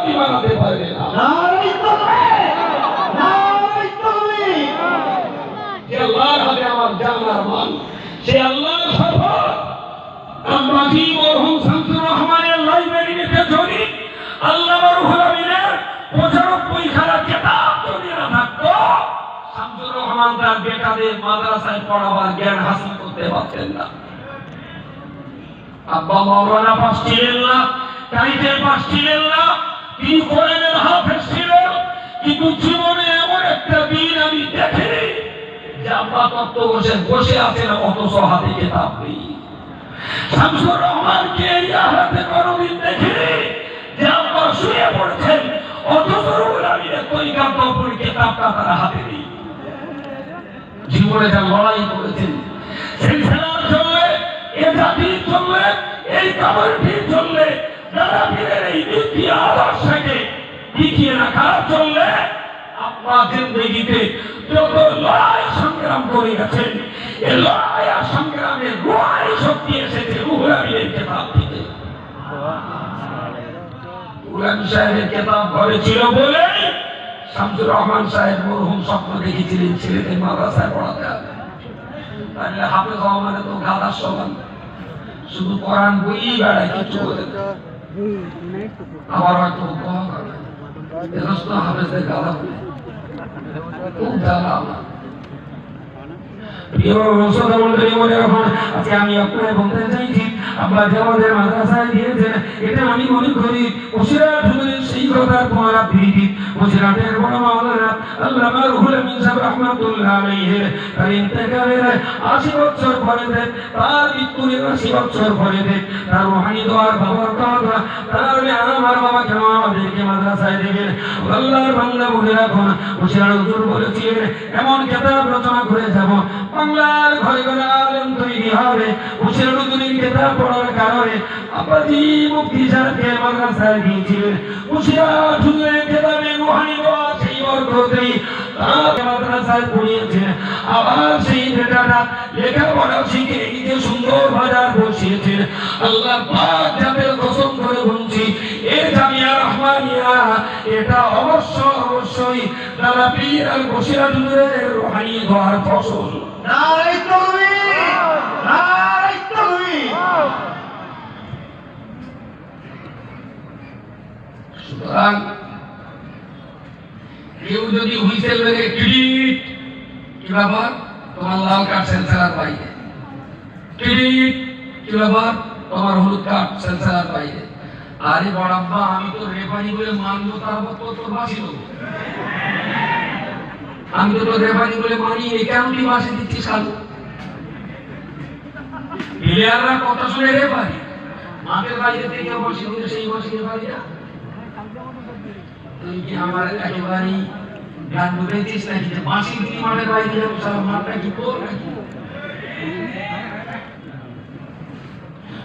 নবী বানাতে পারবে না। যে আল্লাহর হাতে আমার জান আর মান, সে আল্লাহর শপথ, আমরা কি মরহুম শামসুর রহমানের লাইব্রেরিতে যদি আল্লামা রুহুল আমিনের 95 খানা কিতাব যদি না থাকতো, শামসুর রহমান তার বেটাদের মাদ্রাসায় পড়াবার জ্ঞান হাসিল করতে পারতেন না। আব্বা মাওলানা পাস ছিলেন না, টাইটেল পাস ছিলেন না, তিনি কোরআনের হাফেজ ছিলেন, কিন্তু জীবনে এমন একটা দিন আমি দেখিনি যে আব্বা তত্ত্ব বসে আছেন অথচ হাতে কিতাব নেই। শামসুর রহমানকে এই হাতে কোনোদিন দেখিনি যে আব্বা শুয়ে পড়েছেন অথচ রুহুল আমিনের তরিকার দপ্তর কিতাবটা তার হাতে নেই। জীবনে যা লড়াই করেছেন, সিলসিলা চললে, এ জাতি চললে, এই কমিউনিটি চললে, যারা পীরের এই নীতি আদর্শকে টিকিয়ে রাখা চললে, আপনার জিন্দগিতে যত লড়াই সংগ্রাম করে গেছেন, এই লড়াই আর সংগ্রামের রুহানি শক্তি এসেছে রুহুল আমিনের কিতাব থেকে। রুহুল আমিন সাহেবের কিতাব ঘরে ছিল বলে শামসুর রহমান সাহেব মরহুম স্বপ্ন দেখেছিলেন ছেলেদের মাদ্রাসায় পড়াতে হবে। তাহলে হাফেজ হওয়া মানে তো গাদার সমান, শুধু কোরআন বই বেড়ায়, কিছু বলে না। আবার হয়তো হাফেজদের গাদা বলে খুব জ্বালা আমার। আজকে আমি আপনাকে বলতে চাইছি, আব্বা যে আমাদের মাদ্রাসায় দিয়েছেন, এটা আমি মনে করি বসিরহাট হুজুরের সেই কথার পুনরাবৃত্তি। বসিরহাটের বড় মাওলানা আল্লামা রুহুল আমিন সাহেব রাহমাতুল্লাহ আলাইহি তার ইন্তেকালের 80 বছর পরে, তার মৃত্যুর 80 বছর পরে তার রুহানি দোয়ার বরকত, তার আমার বাবা কেন আমাদেরকে মাদ্রাসায় দেবেন। আল্লাহর বান্দা বলে রাখুন, বসিরহাট হুজুর বলেছিলেন এমন কিতাব রচনা করে যাব, বাংলার ঘরে ঘরে আলেম তৈরি হবে। বসিরহাট হুজুরের কিতাব পড়ার কারণে আব্বাজি মুফতি সাহেবকে মাদ্রাসায় দিয়েছিলেন। বসিরহাট হুজুরের কিতাবে রুহানি দোয়া সেই বরকতেই তাকে মাদ্রাসায় পড়িয়েছেন। আবার সেই বেটাটা লেখাপড়া শিখে এই যে সুন্দর বাজার বসিয়েছেন, আল্লাহ পাক যাদের কসম করে বলছি, এ জামিয়া রহমানিয়া এটা অবশ্যই তারা পীর আর বসিরহাট হুজুরের রুহানি দোয়ার ফসল। নারে তাকবীর, নারে তাকবীর। সুতরাং কেউ যদি হুইসেল মেরে টিডিট, কি ব্যাপার তোমার লাল কার্ড সেন্সার বাইরে, টিডিট কি ব্যাপার তোমার হলুদ কার্ড সেন্সার বাইরে। আরে বড়াব্বা, আমি তো রেফারি বলে মানবো, তারপর তো তোর বাসি দেবো। আমি তো তোর রেফারি বলে মানি, এই কেন তুই বাসি দিচ্ছিস? কাল প্লেয়াররা কথা শুনে রেফারি, মাঠের বাইরে থেকে বসে দিলে সেই বসে রেফারিরা। তুই কি আমার একেবারেই গান বুঝেছিস নাকি যে বাসি দিলি মাঠের বাইরে যাবো? সারা মাঠটা কি তোর নাকি?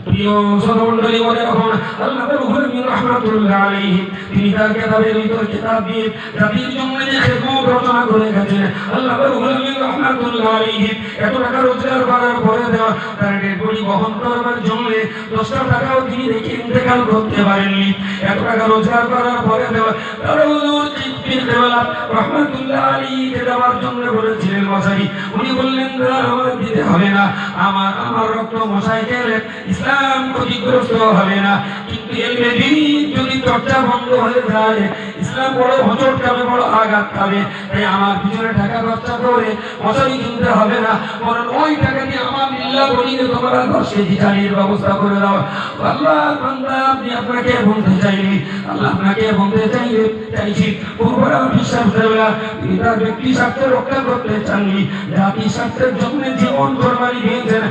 প্রিয় সহমণ্ডলী মনে রাখুন, আল্লাহ রুহুল আমিন রাহমাতুল্লাহ আলাইহি তিনি তার কিতাবের ভিতর কিতাব দিয়ে জাতির জন্য যে খেদমত রচনা করে গেছেন। আল্লাহ রুহুল আমিন রাহমাতুল্লাহ আলাইহি এত টাকা রোজগার করার পরে দেওয়া তার ডেড বডি বহন করবার জন্য 10টা টাকাও তিনি রেখে ইন্তেকাল করতে পারেননি। এত টাকা রোজগার করার পরে দেওয়া তার হুজুর পীর কেবলা রাহমাতুল্লাহ আলাইহি দেওয়ার জন্য বলেছিলেন মশাই। উনি বললেন না, আমার দিতে হবে না, আমার রক্ত মশাই খেলে ইসলাম ক্ষতিগ্রস্ত হবে না, কিন্তু এলমে দ্বীন যদি চর্চা বন্ধ হয়ে যায় ইসলাম বড় হোঁচট খাবে, বড় আঘাত খাবে। তাই আমার পিছনে টাকা খরচা করে মশারি কিনতে হবে না, বরং ওই টাকা দিয়ে আমার লিল্লাহ বলিয়ে তোমরা 10 কেজি চালের ব্যবস্থা করে দাও। আল্লাহ বান্দা, আপনি আপনাকে বলতে চাইনি, আল্লাহ আপনাকে বলতে চাইছি পূর্বরা বিশ্বাস দেওয়া তিনি তার ব্যক্তি স্বার্থ রক্ষা করতে চাননি, জাতি স্বার্থের জন্য জীবন কোরবানি দিয়েছেন।